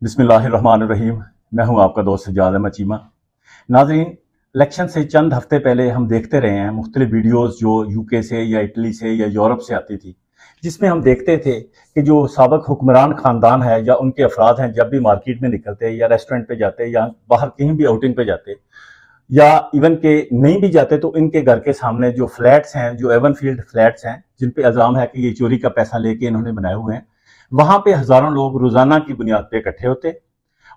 बिस्मिल्लाहिर्रहमानिर्रहीम। मैं हूं आपका दोस्त सज्जाद अहमद चीमा। नाज़रीन, इलेक्शन से चंद हफ्ते पहले हम देखते रहे हैं मुख्तलिफ वीडियोस जो यूके से या इटली से या यूरोप से आती थी, जिसमें हम देखते थे कि जो साबिक हुक्मरान ख़ानदान है या उनके अफराद हैं, जब भी मार्केट में निकलते या रेस्टोरेंट पे जाते या बाहर कहीं भी आउटिंग पे जाते या इवन के नहीं भी जाते तो इनके घर के सामने जो फ्लैट्स हैं, जो एवन फील्ड फ्लैट्स हैं, जिन पे इल्ज़ाम है कि ये चोरी का पैसा लेके इन्होंने बनाए हुए हैं, वहां पे हजारों लोग रोजाना की बुनियाद पे इकट्ठे होते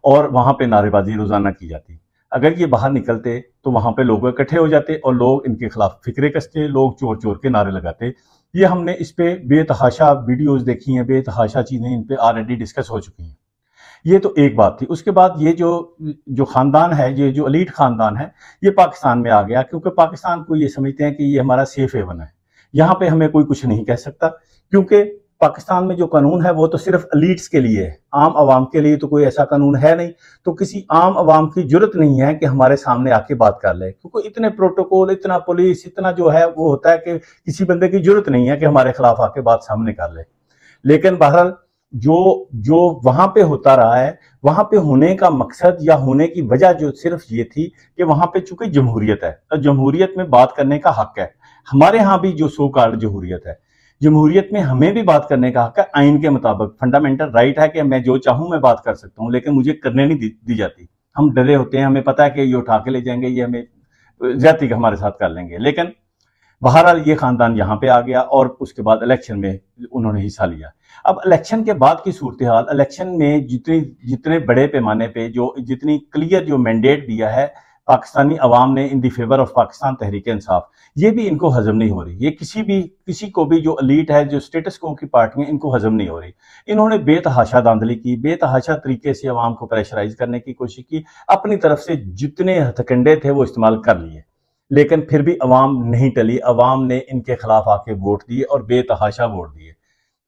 और वहां पे नारेबाजी रोजाना की जाती। अगर ये बाहर निकलते तो वहां पे लोग इकट्ठे हो जाते और लोग इनके खिलाफ फिक्रे कसते, लोग चोर चोर के नारे लगाते। ये हमने इस पे बेतहाशा वीडियोस देखी हैं, बेतहाशा चीजें इन पे ऑलरेडी डिस्कस हो चुकी हैं। ये तो एक बात थी। उसके बाद ये जो जो खानदान है, ये जो एलीट खानदान है, ये पाकिस्तान में आ गया, क्योंकि पाकिस्तान को ये समझते हैं कि ये हमारा सेफ हेवन है, यहाँ पे हमें कोई कुछ नहीं कह सकता, क्योंकि पाकिस्तान में जो कानून है वो तो सिर्फ एलीट्स के लिए है, आम आवाम के लिए तो कोई ऐसा कानून है नहीं। तो किसी आम आवाम की जरूरत नहीं है कि हमारे सामने आके बात कर ले, क्योंकि इतने प्रोटोकॉल, इतना पुलिस, इतना जो है वो होता है कि किसी बंदे की जरूरत नहीं है कि हमारे खिलाफ आके बात सामने कर ले। लेकिन बहरहाल जो जो वहां पे होता रहा है, वहां पे होने का मकसद या होने की वजह जो सिर्फ ये थी कि वहां पे चूंकि जमहूरियत है और जमहूरियत में बात करने का हक है। हमारे यहाँ भी जो सो कॉल्ड जमहूरियत है, जमहूरियत में हमें भी बात करने का हक है, आइन के मुताबिक फंडामेंटल राइट है कि मैं जो चाहूं मैं बात कर सकता हूं, लेकिन मुझे करने नहीं दी जाती। हम डरे होते हैं, हमें पता है कि ये उठा के ले जाएंगे, ये हमें ज्यादती हमारे साथ कर लेंगे। लेकिन बहरहाल ये खानदान यहाँ पे आ गया और उसके बाद इलेक्शन में उन्होंने हिस्सा लिया। अब इलेक्शन के बाद की सूरत हाल, इलेक्शन में जितने बड़े पैमाने पे जो जितनी क्लियर जो मैंडेट दिया है पाकिस्तानी अवाम ने इन दी फेवर ऑफ पाकिस्तान तहरीक इंसाफ, ये भी इनको हजम नहीं हो रही। ये किसी को भी जो एलीट है, जो स्टेटस को की पार्टियां, इनको हजम नहीं हो रही। इन्होंने बेतहाशा धांधली की, बेतहाशा तरीके से अवाम को प्रेशराइज करने की कोशिश की, अपनी तरफ से जितने हथकंडे थे वो इस्तेमाल कर लिए, लेकिन फिर भी अवाम नहीं टली। अवाम ने इनके खिलाफ आके वोट दिए और बेतहाशा वोट दिए,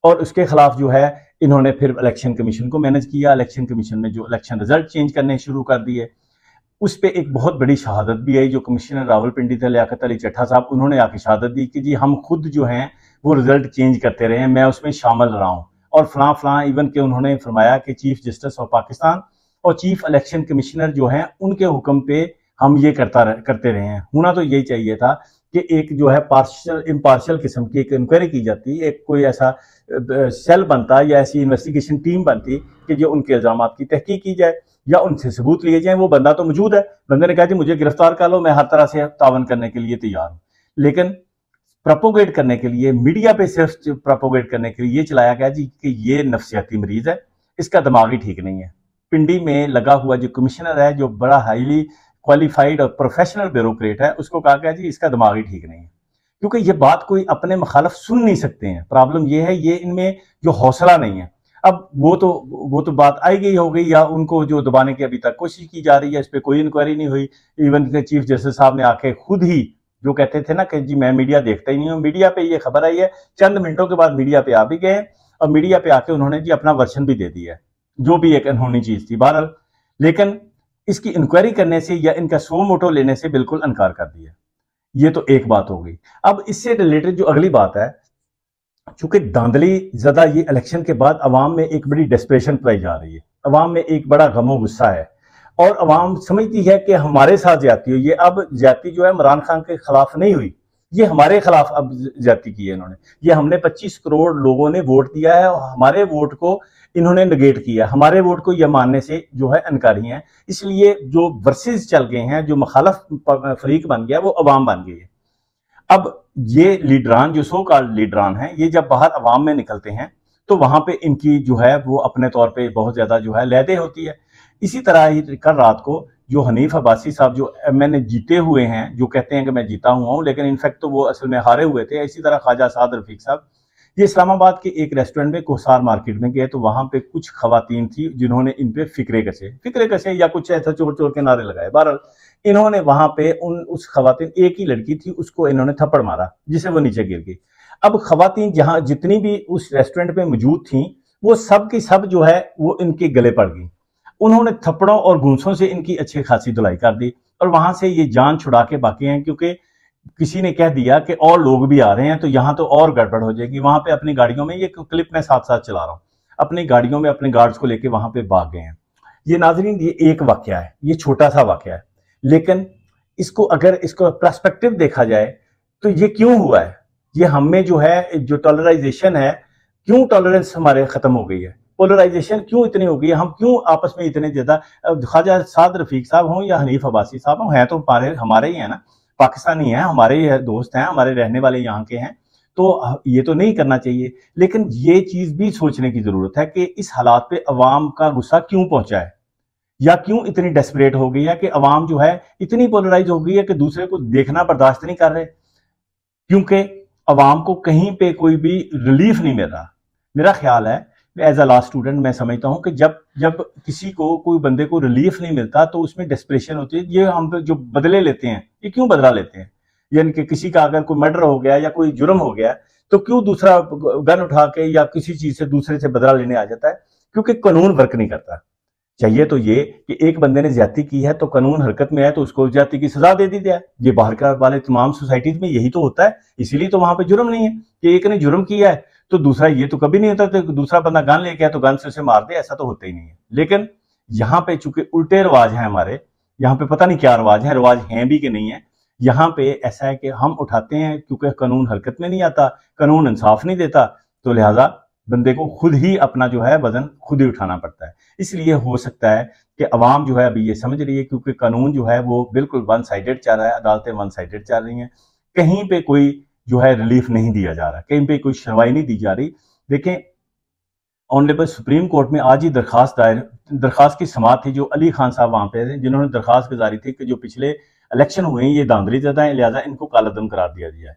और उसके खिलाफ जो है इन्होंने फिर इलेक्शन कमीशन को मैनेज किया। इलेक्शन कमीशन ने जो इलेक्शन रिजल्ट चेंज करने शुरू कर दिए, उस पर एक बहुत बड़ी शहादत भी आई। जो कमिश्नर रावलपिंडी थे, लियाकत अली चट्ठा साहब, उन्होंने आके शहादत दी कि जी हम खुद जो हैं वो रिजल्ट चेंज करते रहे हैं, मैं उसमें शामिल रहा हूँ और फलां फलां। इवन के उन्होंने फरमाया कि चीफ जस्टिस ऑफ पाकिस्तान और चीफ इलेक्शन कमिश्नर जो हैं उनके हुक्म पे हम ये करते रहे हैं। होना तो यही चाहिए था कि एक जो है इम्पार्शियल किस्म की एक इंक्वायरी की जाती, एक कोई ऐसा सेल बनता या ऐसी इन्वेस्टिगेशन टीम बनती कि जो उनके इल्जाम की तहकीक की जाए या उनसे सबूत लिए जाए। वो बंदा तो मौजूद है, बंदे ने कहा जी मुझे गिरफ्तार कर लो, मैं हर तरह से तावन करने के लिए तैयार हूं। लेकिन प्रोपोगेट करने के लिए, मीडिया पे सिर्फ प्रोपोगेट करने के लिए ये चलाया गया जी कि ये नफ्सियाती मरीज है, इसका दिमाग ही ठीक नहीं है। पिंडी में लगा हुआ जो कमिश्नर है, जो बड़ा हाईली क्वालिफाइड और प्रोफेशनल ब्यूरोक्रेट है, उसको कहा गया जी इसका दिमाग ही ठीक नहीं है, क्योंकि ये बात कोई अपने मुखालफ सुन नहीं सकते हैं। प्रॉब्लम ये है, ये इनमें जो हौसला नहीं है। अब वो तो बात आई गई हो गई, या उनको जो दबाने की अभी तक कोशिश की जा रही है, इस पर कोई इंक्वायरी नहीं हुई। इवन के चीफ जस्टिस साहब ने आके खुद ही जो कहते थे ना कि जी मैं मीडिया देखता ही नहीं हूँ, मीडिया पे ये खबर आई है, चंद मिनटों के बाद मीडिया पे आ भी गए और मीडिया पे आके उन्होंने जी अपना वर्जन भी दे दिया है, जो भी एक अनहोनी चीज थी बहरहाल। लेकिन इसकी इंक्वायरी करने से या इनका सो मोटो लेने से बिल्कुल इनकार कर दिया। ये तो एक बात हो गई। अब इससे रिलेटेड जो अगली बात है, चूंकि धांधली ज्यादा ये इलेक्शन के बाद अवाम में एक बड़ी डेस्परेशन पाई जा रही है, अवाम में एक बड़ा गमो गुस्सा है और अवाम समझती है कि हमारे साथ ज्यादती हुई। ये अब ज्यादती जो है इमरान खान के खिलाफ नहीं हुई, ये हमारे खिलाफ अब ज्यादती की है इन्होंने। ये हमने 25 करोड़ लोगों ने वोट दिया है और हमारे वोट को इन्होंने नेगेट किया, हमारे वोट को यह मानने से जो है इनकारी हैं। इसलिए जो वर्सेस चल गए हैं, जो मुखालफ फरीक बन गया, वो अवाम बन गई है। अब ये लीडरान, जो सो कॉल्ड लीडरान हैं, ये जब बाहर अवाम में निकलते हैं तो वहां पे इनकी जो है वो अपने तौर पे बहुत ज्यादा जो है लहदे होती है। इसी तरह ही कल रात को जो हनीफ अब्बासी साहब, जो मैंने जीते हुए हैं, जो कहते हैं कि मैं जीता हुआ हूं, लेकिन इनफैक्ट तो वो असल में हारे हुए थे। इसी तरह ख्वाजा साद रफीक साहब, ये इस्लामाबाद के एक रेस्टोरेंट में कोसार मार्केट में गए तो वहां पे कुछ खवातीन थी जिन्होंने इन पे फिक्रे कसे या कुछ ऐसा चोर चोर के नारे लगाए। बहरहाल इन्होंने वहां पे उस खवातीन, एक ही लड़की थी, उसको इन्होंने थप्पड़ मारा जिसे वो नीचे गिर गई। अब खवातीन जहां जितनी भी उस रेस्टोरेंट में मौजूद थी, वो सब की सब जो है वो इनके गले पड़ गई। उन्होंने थप्पड़ों और घूंसों से इनकी अच्छी खासी धुलाई कर दी और वहां से ये जान छुड़ा के बाकी हैं, क्योंकि किसी ने कह दिया कि और लोग भी आ रहे हैं तो यहां तो और गड़बड़ हो जाएगी। वहां पे अपनी गाड़ियों में, ये क्लिप मैं साथ साथ चला रहा हूं, अपनी गाड़ियों में अपने गार्ड्स को लेके वहां पे भाग गए हैं। ये नाजरीन ये एक वाकया है, ये छोटा सा वाकया है, लेकिन इसको अगर इसको पर्सपेक्टिव देखा जाए तो ये क्यों हुआ है, ये हम में जो है जो टॉलराइजेशन है, क्यों टॉलरेंस हमारे खत्म हो गई है, पोलराइजेशन क्यों इतनी हो गई है, हम क्यों आपस में इतने ज्यादा, ख्वाजा साद रफीक साहब हों या हनीफ अब्बासी साहब हों, हैं तो हमारे ही है ना, पाकिस्तानी हैं, हमारे ही दोस्त हैं, हमारे रहने वाले यहाँ के हैं, तो ये तो नहीं करना चाहिए। लेकिन ये चीज भी सोचने की जरूरत है कि इस हालात पे अवाम का गुस्सा क्यों पहुंचा है, या क्यों इतनी डेस्परेट हो गई है कि अवाम जो है इतनी पोलराइज हो गई है कि दूसरे को देखना बर्दाश्त नहीं कर रहे, क्योंकि अवाम को कहीं पे कोई भी रिलीफ नहीं मिल रहा। मेरा ख्याल है एज अ लॉ स्टूडेंट मैं समझता हूं कि जब जब किसी को कोई बंदे को रिलीफ नहीं मिलता तो उसमें डेस्परेशन होती है। ये हम पे जो बदले लेते हैं, ये क्यों बदला लेते हैं, यानी कि किसी का अगर कोई मर्डर हो गया या कोई जुर्म हो गया तो क्यों दूसरा गन उठा के या किसी चीज से दूसरे से बदला लेने आ जाता है, क्योंकि कानून वर्क नहीं करता। चाहिए तो ये कि एक बंदे ने ज्यादती की है तो कानून हरकत में है तो उसको ज्यादती की सजा दे दी जाए। ये बाहर का वाले तमाम सोसाइटीज में यही तो होता है, इसीलिए तो वहां पे जुर्म नहीं है कि एक ने जुर्म किया है तो दूसरा, ये तो कभी नहीं होता तो दूसरा बंदा गन लेके आया तो गन से उसे मार दे, ऐसा तो होता ही नहीं है। लेकिन यहाँ पे चूंकि उल्टे रिवाज हैं हमारे यहाँ पे, पता नहीं क्या रिवाज हैं भी कि नहीं है। यहाँ पे ऐसा है कि हम उठाते हैं क्योंकि कानून हरकत में नहीं आता, कानून इंसाफ नहीं देता, तो लिहाजा बंदे को खुद ही अपना जो है वजन खुद ही उठाना पड़ता है। इसलिए हो सकता है कि अवाम जो है अभी ये समझ रही है, क्योंकि कानून जो है वो बिल्कुल वन साइडेड चल रहा है, अदालतें वन साइडेड चल रही हैं, कहीं पे कोई जो है रिलीफ नहीं दिया जा रहा, कहीं पे कोई सुनवाई नहीं दी जा रही। देखें ऑनरेबल सुप्रीम कोर्ट में आज ही दरखास्त की समाअत थी, जो अली खान साहब वहां पे थे जिन्होंने दरखास्त गुजारी थी कि जो पिछले इलेक्शन हुए हैं ये धांधली ज़्यादा है, लिहाजा इनको कालादम करार दिया जाए,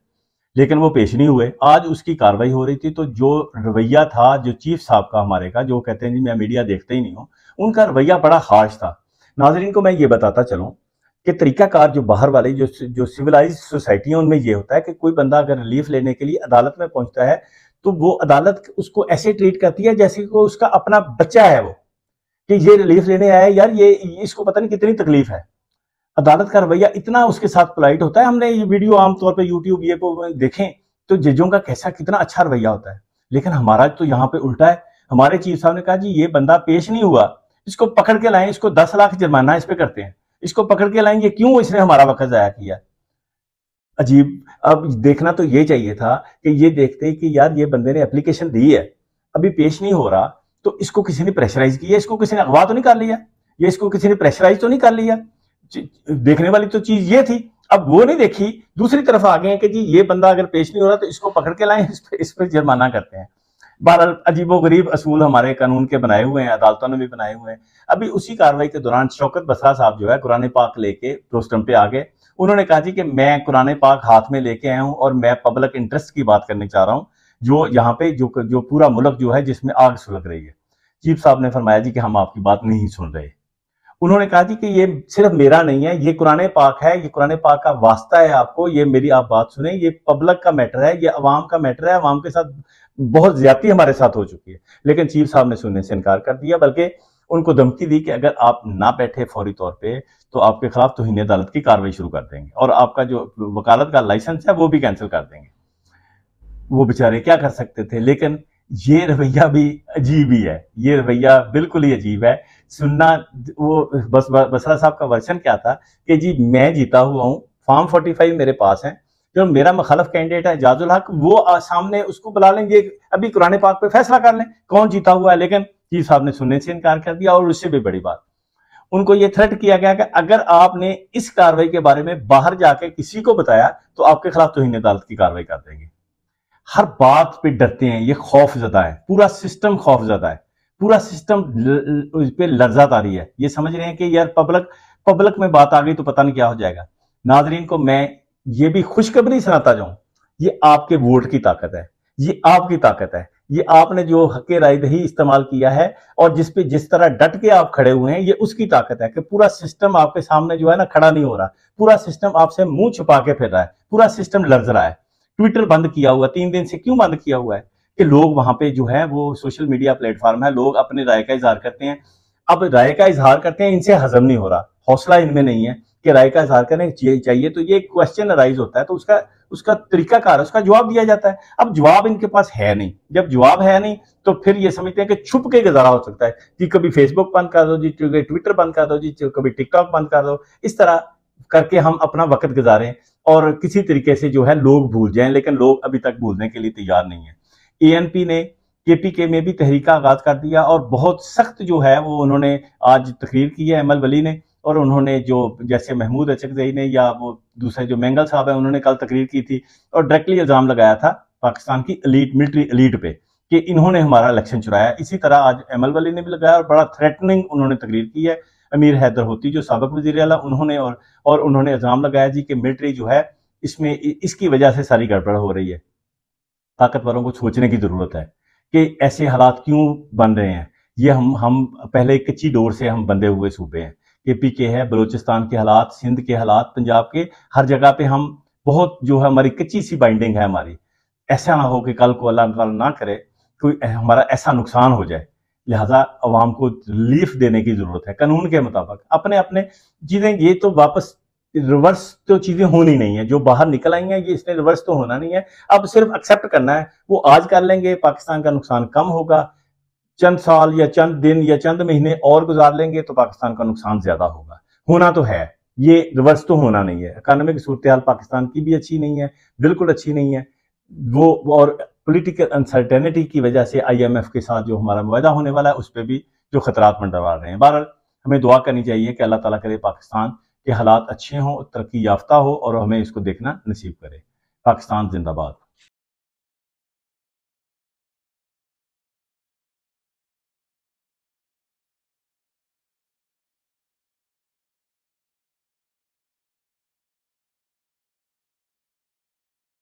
लेकिन वो पेश नहीं हुए। आज उसकी कार्रवाई हो रही थी तो जो रवैया था जो चीफ साहब का हमारे का, जो कहते हैं जी मैं मीडिया देखते ही नहीं हूँ, उनका रवैया बड़ा हार्श था। नाजरीन को मैं ये बताता चलूं कि तरीकाकार जो बाहर वाले जो सिविलाइज सोसाइटी है उनमें ये होता है कि कोई बंदा अगर रिलीफ लेने के लिए अदालत में पहुंचता है तो वो अदालत उसको ऐसे ट्रीट करती है जैसे कि उसका अपना बच्चा है, वो कि ये रिलीफ लेने आया है यार, ये इसको पता नहीं कितनी तकलीफ है। अदालत का रवैया इतना उसके साथ पोलाइट होता है। हमने ये वीडियो आमतौर पर यूट्यूब ये देखें तो जजों का कैसा कितना अच्छा रवैया होता है, लेकिन हमारा तो यहाँ पे उल्टा है। हमारे चीफ साहब ने कहा जी ये बंदा पेश नहीं हुआ, इसको पकड़ के लाएं, इसको 10 लाख जुर्माना इस पे करते हैं, इसको पकड़ के लाएंगे, क्यों इसने हमारा वक्त जाया किया। अजीब। अब देखना तो ये चाहिए था कि ये देखते कि यार ये बंदे ने एप्लीकेशन दी है, अभी पेश नहीं हो रहा, तो इसको किसी ने प्रेशराइज किया, इसको किसी ने अगवा तो नहीं कर लिया, या इसको किसी ने प्रेशराइज तो नहीं कर लिया। देखने वाली तो चीज ये थी, अब वो नहीं देखी, दूसरी तरफ आ गए कि जी ये बंदा अगर पेश नहीं हो रहा तो इसको पकड़ के लाएं, इस पर जुर्माना करते हैं। बहरहाल अजीबोगरीब असूल हमारे कानून के बनाए हुए हैं, अदालतों ने भी बनाए हुए हैं। अभी उसी कार्रवाई के दौरान शौकत बसरा साहब जो है कुरान पाक लेके प्रोस्टम पे आ गए। उन्होंने कहा जी कि मैं कुरान पाक हाथ में लेके आया हूं और मैं पब्लिक इंटरेस्ट की बात करने चाह रहा हूं, जो यहाँ पे जो पूरा मुल्क जो है जिसमें आग सुलग रही है। चीफ साहब ने फरमाया जी कि हम आपकी बात नहीं सुन रहे। उन्होंने कहा जी कि ये सिर्फ मेरा नहीं है, ये कुरान पाक है, ये कुरान पाक का वास्ता है आपको, ये मेरी आप बात सुने, ये पब्लिक का मैटर है, ये अवाम का मैटर है, अवाम के साथ बहुत ज्यादती हमारे साथ हो चुकी है। लेकिन चीफ साहब ने सुनने से इनकार कर दिया, बल्कि उनको धमकी दी कि अगर आप ना बैठे फौरी तौर पे तो आपके खिलाफ तौहीन अदालत की कार्रवाई शुरू कर देंगे और आपका जो वकालत का लाइसेंस है वो भी कैंसिल कर देंगे। वो बेचारे क्या कर सकते थे, लेकिन ये रवैया भी अजीब ही है, ये रवैया बिल्कुल ही अजीब है। सुनना वो बसरा साहब का वर्जन क्या था कि जी मैं जीता हुआ हूँ, फॉर्म 45 मेरे पास है, जो मेरा मुखालिफ कैंडिडेट है जाजुल हक, वो सामने उसको बुला लेंगे, अभी कुरान पाक पे फैसला कर लें कौन जीता हुआ है। लेकिन चीफ साहब ने सुनने से इनकार कर दिया, और उससे भी बड़ी बात उनको ये थ्रेट किया गया कि अगर आपने इस कार्रवाई के बारे में बाहर जाके किसी को बताया तो आपके खिलाफ तौहीन अदालत की कार्रवाई कर देंगे। हर बात पे डरते हैं, ये खौफजदा है, पूरा सिस्टम खौफजदा है, पूरा सिस्टम पे लर्जा आ रही है। ये समझ रहे हैं कि यार पब्लिक में बात आ गई तो पता नहीं क्या हो जाएगा। नाजरीन को मैं ये भी खुशखबरी सुनाता जाऊं, ये आपके वोट की ताकत है, ये आपकी ताकत है, ये आपने जो हक़ राय दही इस्तेमाल किया है और जिस तरह डट के आप खड़े हुए हैं, ये उसकी ताकत है कि पूरा सिस्टम आपके सामने जो है ना खड़ा नहीं हो रहा, पूरा सिस्टम आपसे मुंह छुपा के फिर रहा है, पूरा सिस्टम लर्ज रहा है। ट्विटर बंद किया हुआ 3 दिन से, क्यों बंद किया हुआ है कि लोग वहां पे जो है वो सोशल मीडिया प्लेटफॉर्म है, लोग अपने राय का इजहार करते हैं। अब राय का इजहार करते हैं, इनसे हजम नहीं हो रहा, हौसला इनमें नहीं है, कि राय का इजहार करने चाहिए, तो ये क्वेश्चन अराइज होता है, तो उसका तरीकाकार, उसका जवाब दिया जाता है। अब जवाब इनके पास है नहीं, जब जवाब है नहीं तो फिर ये समझते हैं कि छुप के गुजारा हो सकता है जी, कभी फेसबुक बंद कर दो जी, ट्विटर बंद कर दो जी, कभी टिकटॉक बंद कर दो, इस तरह करके हम अपना वक्त गुजारें और किसी तरीके से जो है लोग भूल जाएं, लेकिन लोग अभी तक भूलने के लिए तैयार नहीं है। एएनपी ने केपीके में भी तहरीक का आगाज कर दिया और बहुत सख्त जो है वो उन्होंने आज तकरीर की है अमल वली ने, और उन्होंने जो जैसे महमूद अचकज़ई ने या वो दूसरे जो मैंगल साहब है उन्होंने कल तकरीर की थी और डायरेक्टली इल्जाम लगाया था पाकिस्तान की एलीट, मिलिट्री एलीट पे कि इन्होंने हमारा इलेक्शन चुराया। इसी तरह आज अमल वली ने भी लगाया और बड़ा थ्रेटनिंग उन्होंने तकरीर की है। अमीर हैदर होती जो साबिक वज़ीर आला, उन्होंने और उन्होंने इल्जाम लगाया जी कि मिलिट्री जो है इसमें इसकी वजह से सारी गड़बड़ हो रही है। ताकतवरों को सोचने की जरूरत है कि ऐसे हालात क्यों बन रहे हैं। ये हम पहले कच्ची डोर से हम बंधे हुए सूबे हैं, केपीके है, बलूचिस्तान के हालात, सिंध के हालात, पंजाब के, हर जगह पे हम बहुत जो है हमारी कच्ची सी बाइंडिंग है हमारी। ऐसा ना हो कि कल को अल्लाह ताला ना करे कोई हमारा ऐसा नुकसान हो जाए, लिहाजा अवाम को रिलीफ देने की जरूरत है कानून के मुताबिक। अपने अपने चीजें ये तो वापस रिवर्स तो चीजें होनी नहीं है, जो बाहर निकल आई हैं ये इसने रिवर्स तो होना नहीं है। अब सिर्फ एक्सेप्ट करना है, वो आज कर लेंगे पाकिस्तान का नुकसान कम होगा, चंद साल या चंद दिन या चंद महीने और गुजार लेंगे तो पाकिस्तान का नुकसान ज्यादा होगा। होना तो है, ये रिवर्स तो होना नहीं है। इकोनॉमिक सूरत हाल पाकिस्तान की भी अच्छी नहीं है, बिल्कुल अच्छी नहीं है वो, और पॉलिटिकल अनसर्टेनिटी की वजह से IMF के साथ जो हमारा मुआहदा होने वाला है उस पर भी जो खतरात मंडरा रहे हैं। बहरहाल हमें दुआ करनी चाहिए कि अल्लाह ताला करे पाकिस्तान के हालात अच्छे हों, तरक्की याफ्ता हो और हमें इसको देखना नसीब करे। पाकिस्तान जिंदाबाद।